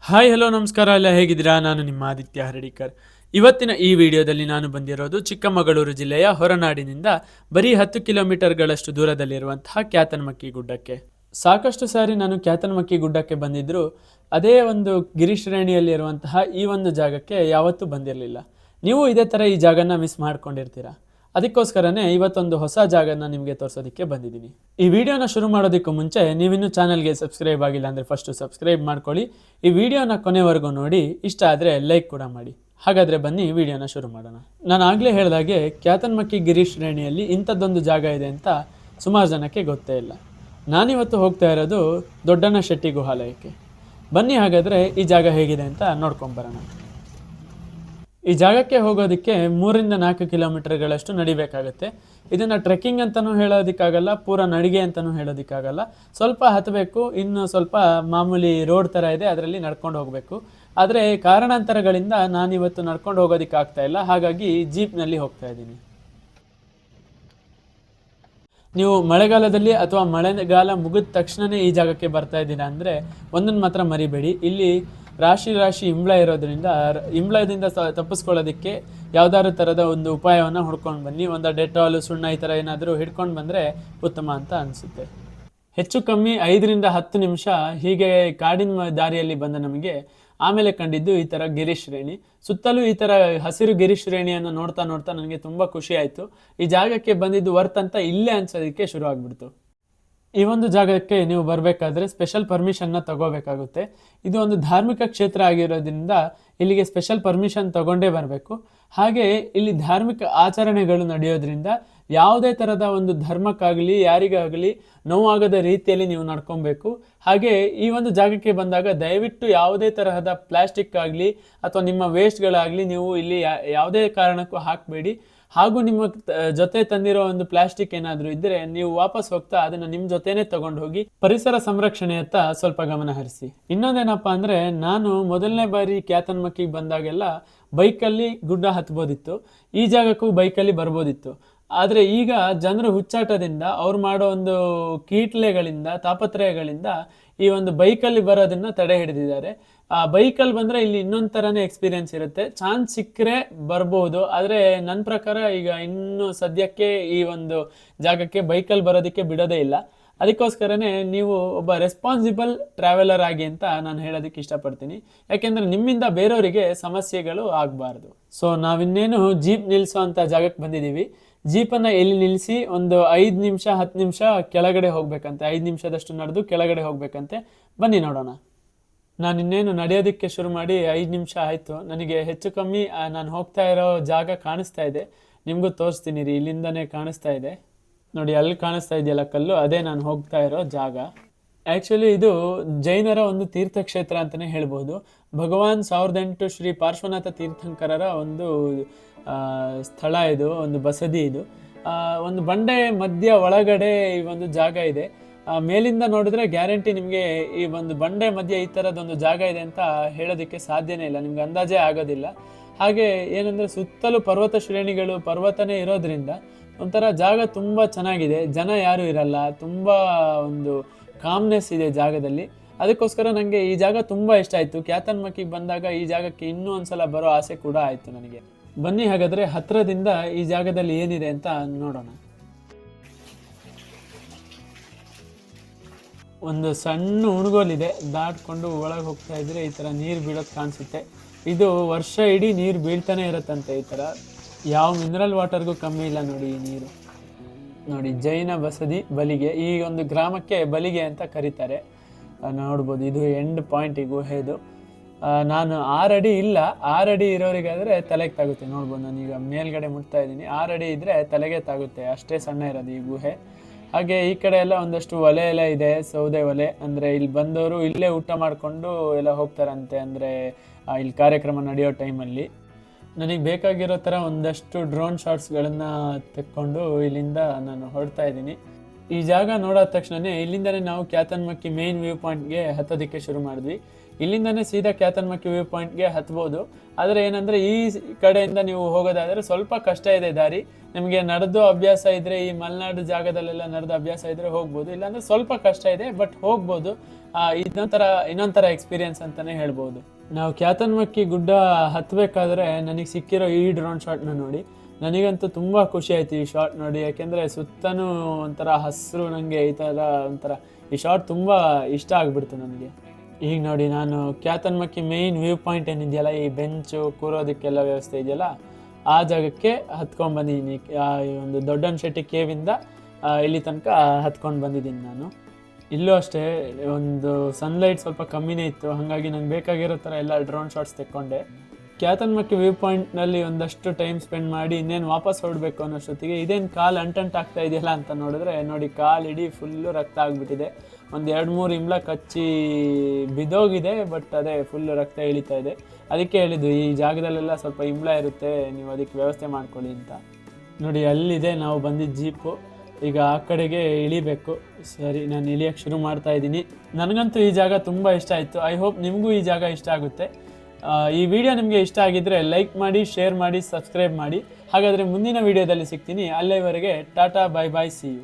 Hi hello ನಮಸ್ಕಾರ ಎಲ್ಲ ಹೇಗಿದ್ದೀರಾ? ನಾನು ನಿಮ್ಮ ಆದಿತ್ಯ ಹರಡಿಕರ್. ಇವತ್ತಿನ ಈ ವಿಡಿಯೋದಲ್ಲಿ ನಾನು ಬಂದಿರೋದು ಚಿಕ್ಕಮಗಳೂರು ಜಿಲ್ಲೆಯ ಹೊರನಾಡಿನಿಂದ ಬರೀ 10 ಕಿಲೋಮೀಟರ್ಗಳಷ್ಟು ದೂರದಲ್ಲಿರುವಂತಹ ಕ್ಯಾತನಮಕ್ಕಿ ಗುಡ್ಡಕ್ಕೆ. ಸಾಕಷ್ಟು ಸಾರಿ ನಾನು ಕ್ಯಾತನಮಕ್ಕಿ ಗುಡ್ಡಕ್ಕೆ ಬಂದಿದ್ದರೂ ಅದೇ ಒಂದು ಗಿರಿಶ್ರೇಣಿಯಲ್ಲಿರುವಂತಹ ಈ ಒಂದು ಜಾಗಕ್ಕೆ ಯಾವತ್ತೂ ಬಂದಿರಲಿಲ್ಲ. ನೀವು ಇದೇ ಥರ ಈ ಜಾಗನ ಮಿಸ್ ಮಾಡ್ಕೊಂಡಿರ್ತೀರಾ. ಅದಕ್ಕೋಸ್ಕರನೇ ಇವತ್ತೊಂದು ಹೊಸ ಜಾಗನ ನಿಮಗೆ ತೋರಿಸೋದಕ್ಕೆ ಬಂದಿದ್ದೀನಿ. ಈ ವಿಡಿಯೋನ ಶುರು ಮಾಡೋದಕ್ಕೂ ಮುಂಚೆ ನೀವಿನ್ನೂ ಚಾನಲ್ಗೆ ಸಬ್ಸ್ಕ್ರೈಬ್ ಆಗಿಲ್ಲ ಅಂದರೆ ಫಸ್ಟು ಸಬ್ಸ್ಕ್ರೈಬ್ ಮಾಡ್ಕೊಳ್ಳಿ. ಈ ವಿಡಿಯೋನ ಕೊನೆವರೆಗೂ ನೋಡಿ, ಇಷ್ಟ ಆದರೆ ಲೈಕ್ ಕೂಡ ಮಾಡಿ. ಹಾಗಾದರೆ ಬನ್ನಿ ವಿಡಿಯೋನ ಶುರು ಮಾಡೋಣ. ನಾನು ಆಗಲೇ ಹೇಳಿದಾಗೆ ಕ್ಯಾತನಮಕ್ಕಿ ಗಿರಿಶ್ರೇಣಿಯಲ್ಲಿ ಇಂಥದ್ದೊಂದು ಜಾಗ ಇದೆ ಅಂತ ಸುಮಾರು ಜನಕ್ಕೆ ಗೊತ್ತೇ ಇಲ್ಲ. ನಾನಿವತ್ತು ಹೋಗ್ತಾ ಇರೋದು ದೊಡ್ಡಣ್ಣ ಶೆಟ್ಟಿ ಗುಹಾಲಯಕ್ಕೆ. ಬನ್ನಿ ಹಾಗಾದರೆ ಈ ಜಾಗ ಹೇಗಿದೆ ಅಂತ ನೋಡ್ಕೊಂಬರೋಣ. ಈ ಜಾಗಕ್ಕೆ ಹೋಗೋದಕ್ಕೆ 3-4 ಕಿಲೋಮೀಟರ್ಗಳಷ್ಟು ನಡಿಬೇಕಾಗುತ್ತೆ. ಇದನ್ನು ಟ್ರೆಕ್ಕಿಂಗ್ ಅಂತಲೂ ಹೇಳೋದಕ್ಕಾಗಲ್ಲ, ಪೂರ ನಡಿಗೆ ಅಂತಲೂ ಹೇಳೋದಕ್ಕಾಗಲ್ಲ. ಸ್ವಲ್ಪ ಹತ್ತಬೇಕು, ಇನ್ನು ಸ್ವಲ್ಪ ಮಾಮೂಲಿ ರೋಡ್ ಥರ ಇದೆ, ಅದರಲ್ಲಿ ನಡ್ಕೊಂಡು ಹೋಗಬೇಕು. ಆದರೆ ಕಾರಣಾಂತರಗಳಿಂದ ನಾನಿವತ್ತು ನಡ್ಕೊಂಡು ಹೋಗೋದಕ್ಕಾಗ್ತಾ ಇಲ್ಲ, ಹಾಗಾಗಿ ಜೀಪ್ನಲ್ಲಿ ಹೋಗ್ತಾ ಇದ್ದೀನಿ. ನೀವು ಮಳೆಗಾಲದಲ್ಲಿ ಅಥವಾ ಮಳೆಗಾಲ ಮುಗಿದ ತಕ್ಷಣವೇ ಈ ಜಾಗಕ್ಕೆ ಬರ್ತಾ ಇದ್ದೀರಾ ಅಂದರೆ ಒಂದನ್ನು ಮಾತ್ರ ಮರಿಬೇಡಿ, ಇಲ್ಲಿ ರಾಶಿ ಇಂಬ್ಳ ಇರೋದ್ರಿಂದ ಇಂಬ್ಳದಿಂದ ತಪ್ಪಿಸ್ಕೊಳ್ಳೋದಕ್ಕೆ ಯಾವುದಾದ್ರು ಥರದ ಒಂದು ಉಪಾಯವನ್ನು ಹುಡ್ಕೊಂಡು ಬನ್ನಿ. ಒಂದು ಡೆಟಾಲು, ಸುಣ್ಣ ಈ ಥರ ಏನಾದರೂ ಹಿಡ್ಕೊಂಡು ಬಂದರೆ ಉತ್ತಮ ಅಂತ ಅನಿಸುತ್ತೆ. ಹೆಚ್ಚು ಕಮ್ಮಿ 5-10 ನಿಮಿಷ ಹೀಗೆ ಕಾಡಿನ ದಾರಿಯಲ್ಲಿ ಬಂದ ನಮಗೆ ಆಮೇಲೆ ಕಂಡಿದ್ದು ಈ ಥರ ಗಿರಿಶ್ರೇಣಿ. ಸುತ್ತಲೂ ಈ ಥರ ಹಸಿರು ಗಿರಿಶ್ರೇಣಿಯನ್ನು ನೋಡ್ತಾ ನನಗೆ ತುಂಬ ಖುಷಿ ಆಯಿತು. ಈ ಜಾಗಕ್ಕೆ ಬಂದಿದ್ದು ವರ್ತ್ ಅಂತ ಇಲ್ಲೇ ಅನ್ಸೋದಕ್ಕೆ ಶುರು ಆಗ್ಬಿಡ್ತು. ಈ ಒಂದು ಜಾಗಕ್ಕೆ ನೀವು ಬರಬೇಕಾದ್ರೆ ಸ್ಪೆಷಲ್ ಪರ್ಮಿಷನ್ನ ತಗೋಬೇಕಾಗುತ್ತೆ. ಇದು ಒಂದು ಧಾರ್ಮಿಕ ಕ್ಷೇತ್ರ ಆಗಿರೋದ್ರಿಂದ ಇಲ್ಲಿಗೆ ಸ್ಪೆಷಲ್ ಪರ್ಮಿಷನ್ ತಗೊಂಡೇ ಬರಬೇಕು. ಹಾಗೆ ಇಲ್ಲಿ ಧಾರ್ಮಿಕ ಆಚರಣೆಗಳು ನಡೆಯೋದ್ರಿಂದ ಯಾವುದೇ ಥರದ ಒಂದು ಧರ್ಮಕ್ಕಾಗಲಿ ಯಾರಿಗಾಗಲಿ ನೋವಾಗದ ರೀತಿಯಲ್ಲಿ ನೀವು ನಡ್ಕೊಬೇಕು. ಹಾಗೆ ಈ ಒಂದು ಜಾಗಕ್ಕೆ ಬಂದಾಗ ದಯವಿಟ್ಟು ಯಾವುದೇ ತರಹದ ಪ್ಲಾಸ್ಟಿಕ್ ಆಗಲಿ ಅಥವಾ ನಿಮ್ಮ ವೇಸ್ಟ್ಗಳಾಗಲಿ ನೀವು ಇಲ್ಲಿ ಯಾವುದೇ ಕಾರಣಕ್ಕೂ ಹಾಕಬೇಡಿ. ಹಾಗೂ ನಿಮ್ಮ ಜೊತೆ ತಂದಿರೋ ಒಂದು ಪ್ಲಾಸ್ಟಿಕ್ ಏನಾದರೂ ಇದ್ದರೆ ನೀವು ವಾಪಸ್ ಹೋಗ್ತಾ ಅದನ್ನು ನಿಮ್ಮ ಜೊತೆನೇ ತಗೊಂಡು ಹೋಗಿ. ಪರಿಸರ ಸಂರಕ್ಷಣೆಯತ್ತ ಸ್ವಲ್ಪ ಗಮನ ಹರಿಸಿ. ಇನ್ನೊಂದೇನಪ್ಪ ಅಂದರೆ, ನಾನು ಮೊದಲನೇ ಬಾರಿ ಕ್ಯಾತನಮಕ್ಕಿಗೆ ಬಂದಾಗೆಲ್ಲ ಬೈಕಲ್ಲಿ ಗುಡ್ಡ ಹತ್ಬೋದಿತ್ತು, ಈ ಜಾಗಕ್ಕೂ ಬೈಕಲ್ಲಿ ಬರ್ಬೋದಿತ್ತು. ಆದರೆ ಈಗ ಜನರು ಹುಚ್ಚಾಟದಿಂದ ಅವ್ರು ಮಾಡೋ ಒಂದು ಕೀಟ್ಲೆಗಳಿಂದ ತಾಪತ್ರಯಗಳಿಂದ ಈ ಒಂದು ಬೈಕಲ್ಲಿ ಬರೋದನ್ನ ತಡೆ ಹಿಡಿದಿದ್ದಾರೆ. ಆ ಬೈಕಲ್ಲಿ ಬಂದರೆ ಇಲ್ಲಿ ಇನ್ನೊಂದು ಥರನೇ ಎಕ್ಸ್ಪೀರಿಯನ್ಸ್ ಇರುತ್ತೆ. ಚಾನ್ಸ್ ಸಿಕ್ಕರೆ ಬರ್ಬೋದು, ಆದರೆ ನನ್ನ ಪ್ರಕಾರ ಈಗ ಇನ್ನು ಸದ್ಯಕ್ಕೆ ಈ ಒಂದು ಜಾಗಕ್ಕೆ ಬೈಕಲ್ಲಿ ಬರೋದಕ್ಕೆ ಬಿಡೋದೇ ಇಲ್ಲ. ಅದಕ್ಕೋಸ್ಕರನೇ ನೀವು ಒಬ್ಬ ರೆಸ್ಪಾನ್ಸಿಬಲ್ ಟ್ರಾವೆಲರ್ ಆಗಿ ಅಂತ ನಾನು ಹೇಳೋದಕ್ಕೆ ಇಷ್ಟಪಡ್ತೀನಿ. ಯಾಕೆಂದರೆ ನಿಮ್ಮಿಂದ ಬೇರೆಯವರಿಗೆ ಸಮಸ್ಯೆಗಳು ಆಗಬಾರ್ದು. ಸೊ ನಾವಿನ್ನೇನು ಜೀಪ್ ನಿಲ್ಲಿಸೋ ಅಂಥ ಜಾಗಕ್ಕೆ ಬಂದಿದ್ದೀವಿ. ಜೀಪನ್ನು ಎಲ್ಲಿ ನಿಲ್ಲಿಸಿ ಒಂದು 5-10 ನಿಮಿಷ ಕೆಳಗಡೆ ಹೋಗ್ಬೇಕಂತೆ. 5 ನಿಮಿಷದಷ್ಟು ನಡೆದು ಕೆಳಗಡೆ ಹೋಗ್ಬೇಕಂತೆ. ಬನ್ನಿ ನೋಡೋಣ. ನಾನು ಇನ್ನೇನು ನಡೆಯೋದಕ್ಕೆ ಶುರು ಮಾಡಿ 5 ನಿಮಿಷ ಆಯಿತು. ನನಗೆ ಹೆಚ್ಚು ಕಮ್ಮಿ ನಾನು ಹೋಗ್ತಾ ಇರೋ ಜಾಗ ಕಾಣಿಸ್ತಾ ಇದೆ. ನಿಮಗೂ ತೋರಿಸ್ತೀನಿ ರೀ, ಇಲ್ಲಿಂದನೇ ಕಾಣಿಸ್ತಾ ಇದೆ ನೋಡಿ, ಅಲ್ಲಿ ಕಾಣಿಸ್ತಾ ಇದೆಯಲ್ಲ ಕಲ್ಲು, ಅದೇ ನಾನು ಹೋಗ್ತಾ ಇರೋ ಜಾಗ. ಆ್ಯಕ್ಚುಲಿ ಇದು ಜೈನರ ಒಂದು ತೀರ್ಥಕ್ಷೇತ್ರ ಅಂತಲೇ ಹೇಳ್ಬೋದು. ಭಗವಾನ್ 1008 ಶ್ರೀ ಪಾರ್ಶ್ವನಾಥ ತೀರ್ಥಂಕರರ ಒಂದು ಸ್ಥಳ ಇದು, ಒಂದು ಬಸದಿ ಇದು. ಒಂದು ಬಂಡೆ ಮಧ್ಯ ಒಳಗಡೆ ಈ ಒಂದು ಜಾಗ ಇದೆ. ಮೇಲಿಂದ ನೋಡಿದ್ರೆ ಗ್ಯಾರಂಟಿ ನಿಮಗೆ ಈ ಒಂದು ಬಂಡೆ ಮಧ್ಯೆ ಈ ಥರದೊಂದು ಜಾಗ ಇದೆ ಅಂತ ಹೇಳೋದಕ್ಕೆ ಸಾಧ್ಯನೇ ಇಲ್ಲ, ನಿಮ್ಗೆ ಅಂದಾಜೇ ಆಗೋದಿಲ್ಲ. ಹಾಗೆ ಏನಂದರೆ ಸುತ್ತಲೂ ಪರ್ವತ ಶ್ರೇಣಿಗಳು, ಪರ್ವತನೇ ಇರೋದ್ರಿಂದ ಒಂಥರ ಜಾಗ ತುಂಬ ಚೆನ್ನಾಗಿದೆ. ಜನ ಯಾರೂ ಇರಲ್ಲ, ತುಂಬ ಒಂದು ಕಾಮ್ನೆಸ್ ಇದೆ ಜಾಗದಲ್ಲಿ. ಅದಕ್ಕೋಸ್ಕರ ನನಗೆ ಈ ಜಾಗ ತುಂಬ ಇಷ್ಟ ಆಯಿತು. ಕ್ಯಾತನಮಕ್ಕಿಗೆ ಬಂದಾಗ ಈ ಜಾಗಕ್ಕೆ ಇನ್ನೂ ಒಂದ್ಸಲ ಬರೋ ಆಸೆ ಕೂಡ ಆಯಿತು ನನಗೆ. ಬನ್ನಿ ಹಾಗಾದರೆ ಹತ್ತಿರದಿಂದ ಈ ಜಾಗದಲ್ಲಿ ಏನಿದೆ ಅಂತ ನೋಡೋಣ. ಒಂದು ಸಣ್ಣ ಉಣಗೋಲಿದೆ, ದಾಟ್ಕೊಂಡು ಒಳಗೆ ಹೋಗ್ತಾ ಇದ್ರೆ ಈ ಥರ ನೀರು ಬೀಳೋದು ಕಾಣಿಸುತ್ತೆ. ಇದು ವರ್ಷ ಇಡೀ ನೀರು ಬೀಳ್ತಾನೆ ಇರುತ್ತಂತೆ. ಈ ಥರ ಯಾವ ಮಿನರಲ್ ವಾಟರ್ಗೂ ಕಮ್ಮಿ ಇಲ್ಲ ನೋಡಿ ಈ ನೀರು. ನೋಡಿ, ಜೈನ ಬಸದಿ ಬಲಿಗೆ, ಈ ಒಂದು ಗ್ರಾಮಕ್ಕೆ ಬಲಿಗೆ ಅಂತ ಕರೀತಾರೆ. ನೋಡ್ಬೋದು, ಇದು ಎಂಡ್ ಪಾಯಿಂಟ್ ಈ ಗುಹೆದು. ನಾನು 6 ಅಡಿ ಇಲ್ಲ, 6 ಅಡಿ ಇರೋರಿಗಾದರೆ ತಲೆಗೆ ತಾಗುತ್ತೆ. ನೋಡ್ಬೋದು, ನಾನೀಗ ಮೇಲ್ಗಡೆ ಮುಟ್ತಾ ಇದ್ದೀನಿ. 6 ಅಡಿ ಇದ್ದರೆ ತಲೆಗೆ ತಾಗುತ್ತೆ, ಅಷ್ಟೇ ಸಣ್ಣ ಇರೋದು ಈ ಗುಹೆ. ಹಾಗೆ ಈ ಕಡೆ ಎಲ್ಲ ಒಂದಷ್ಟು ಒಲೆ ಎಲ್ಲ ಇದೆ, ಸೌದೆ ಒಲೆ. ಅಂದರೆ ಇಲ್ಲಿ ಬಂದವರು ಇಲ್ಲೇ ಊಟ ಮಾಡಿಕೊಂಡು ಎಲ್ಲ ಹೋಗ್ತಾರಂತೆ, ಅಂದರೆ ಇಲ್ಲಿ ಕಾರ್ಯಕ್ರಮ ನಡೆಯೋ ಟೈಮಲ್ಲಿ. ನನಗೆ ಬೇಕಾಗಿರೋ ಥರ ಒಂದಷ್ಟು ಡ್ರೋನ್ ಶಾಟ್ಸ್ಗಳನ್ನು ತೆಕ್ಕೊಂಡು ಇಲ್ಲಿಂದ ನಾನು ಹೊರಡ್ತಾ ಇದ್ದೀನಿ. ಈ ಜಾಗ ನೋಡೋದ ತಕ್ಷಣವೇ ಇಲ್ಲಿಂದಲೇ ನಾವು ಕ್ಯಾತನಮಕ್ಕಿ ಮೇನ್ ವ್ಯೂ ಪಾಯಿಂಟ್ಗೆ ಹತ್ತೋದಕ್ಕೆ ಶುರು ಮಾಡಿದ್ವಿ. ಇಲ್ಲಿಂದನೇ ಸೀದಾ ಕ್ಯಾತನ್ಮಕ್ಕಿ ವ್ಯೂ ಪಾಯಿಂಟ್ಗೆ ಹತ್ಬೋದು. ಆದರೆ ಏನಂದರೆ ಈ ಕಡೆಯಿಂದ ನೀವು ಹೋಗೋದಾದರೆ ಸ್ವಲ್ಪ ಕಷ್ಟ ಇದೆ ದಾರಿ. ನಿಮಗೆ ನಡೆದು ಅಭ್ಯಾಸ ಇದ್ದರೆ, ಈ ಮಲೆನಾಡು ಜಾಗದಲ್ಲೆಲ್ಲ ನಡೆದು ಅಭ್ಯಾಸ ಇದ್ದರೆ ಹೋಗ್ಬೋದು, ಇಲ್ಲಾಂದರೆ ಸ್ವಲ್ಪ ಕಷ್ಟ ಇದೆ, ಬಟ್ ಹೋಗ್ಬೋದು. ಇನ್ನೊಂಥರ ಎಕ್ಸ್ಪೀರಿಯನ್ಸ್ ಅಂತಲೇ ಹೇಳ್ಬೋದು. ನಾವು ಕ್ಯಾತನ್ಮಕ್ಕಿ ಗುಡ್ಡ ಹತ್ತಬೇಕಾದ್ರೆ ನನಗೆ ಸಿಕ್ಕಿರೋ ಈ ಡ್ರೋನ್ ಶಾಟ್ನ ನೋಡಿ ನನಗಂತೂ ತುಂಬ ಖುಷಿ ಆಯಿತು ಈ ಶಾಟ್ ನೋಡಿ. ಯಾಕೆಂದರೆ ಸುತ್ತನೂ ಒಂಥರ ಹಸಿರು, ನನಗೆ ಈ ಥರ ಒಂಥರ ಈ ಶಾಟ್ ತುಂಬ ಇಷ್ಟ ಆಗಿಬಿಡ್ತು ನನಗೆ. ಈಗ ನೋಡಿ ನಾನು ಕ್ಯಾತನ್ಮಕ್ಕಿ ಮೇಯ್ನ್ ವ್ಯೂ ಪಾಯಿಂಟ್ ಏನಿದೆಯಲ್ಲ, ಈ ಬೆಂಚು ಕೂರೋದಕ್ಕೆಲ್ಲ ವ್ಯವಸ್ಥೆ ಇದೆಯಲ್ಲ, ಆ ಜಾಗಕ್ಕೆ ಹತ್ಕೊಂಡು ಬಂದಿದ್ದೀನಿ. ಒಂದು ದೊಡ್ಡನಶೆಟ್ಟಿ ಕೇವಿಂದ ಇಲ್ಲಿ ತನಕ ಹತ್ಕೊಂಡು ಬಂದಿದ್ದೀನಿ ನಾನು. ಇಲ್ಲೂ ಅಷ್ಟೇ ಒಂದು ಸನ್ಲೈಟ್ ಸ್ವಲ್ಪ ಕಮ್ಮಿನೇ ಇತ್ತು, ಹಾಗಾಗಿ ನಂಗೆ ಬೇಕಾಗಿರೋ ಥರ ಎಲ್ಲ ಡ್ರೋನ್ ಶಾಟ್ಸ್ ತೆಕ್ಕೊಂಡೆ. ಕ್ಯಾತನ್ಮಕ್ಕಿ ವ್ಯೂ ಪಾಯಿಂಟ್ನಲ್ಲಿ ಒಂದಷ್ಟು ಟೈಮ್ ಸ್ಪೆಂಡ್ ಮಾಡಿ ಇನ್ನೇನು ವಾಪಸ್ ಹೊರಡಬೇಕು ಅನ್ನೋಷ್ಟೊತ್ತಿಗೆ ಇದೇನು ಕಾಲು ಅಂಟಂಟಾಗ್ತಾ ಇದೆಯಲ್ಲ ಅಂತ ನೋಡಿದ್ರೆ ನೋಡಿ ಕಾಲು ಇಡೀ ಫುಲ್ಲು ರಕ್ತ ಆಗಿಬಿಟ್ಟಿದೆ. ಒಂದು 2-3 ಇಂಬ್ಲ ಕಚ್ಚಿ ಬಿದ್ದೋಗಿದೆ, ಬಟ್ ಅದೇ ಫುಲ್ಲು ರಕ್ತ ಇಳಿತಾ ಇದೆ. ಅದಕ್ಕೆ ಹೇಳಿದ್ದು ಈ ಜಾಗದಲ್ಲೆಲ್ಲ ಸ್ವಲ್ಪ ಇಂಬ್ಲ ಇರುತ್ತೆ, ನೀವು ಅದಕ್ಕೆ ವ್ಯವಸ್ಥೆ ಮಾಡ್ಕೊಳ್ಳಿ ಅಂತ. ನೋಡಿ ಅಲ್ಲಿದೆ ನಾವು ಬಂದಿದ್ದ ಜೀಪು, ಈಗ ಆ ಕಡೆಗೆ ಇಳಿಬೇಕು. ಸರಿ, ನಾನು ಇಳಿಯೋಕ್ಕೆ ಶುರು ಮಾಡ್ತಾ ಇದ್ದೀನಿ. ನನಗಂತೂ ಈ ಜಾಗ ತುಂಬ ಇಷ್ಟ ಆಯಿತು. ಐ ಹೋಪ್ ನಿಮಗೂ ಈ ಜಾಗ ಇಷ್ಟ ಆಗುತ್ತೆ. ಈ ವಿಡಿಯೋ ನಿಮಗೆ ಇಷ್ಟ ಆಗಿದ್ದರೆ ಲೈಕ್ ಮಾಡಿ, ಶೇರ್ ಮಾಡಿ, ಸಬ್ಸ್ಕ್ರೈಬ್ ಮಾಡಿ. ಹಾಗಾದರೆ ಮುಂದಿನ ವಿಡಿಯೋದಲ್ಲಿ ಸಿಗ್ತೀನಿ. ಅಲ್ಲಿವರೆಗೆ ಟಾಟಾ, ಬೈ ಬಾಯ್, ಸಿ ಯು.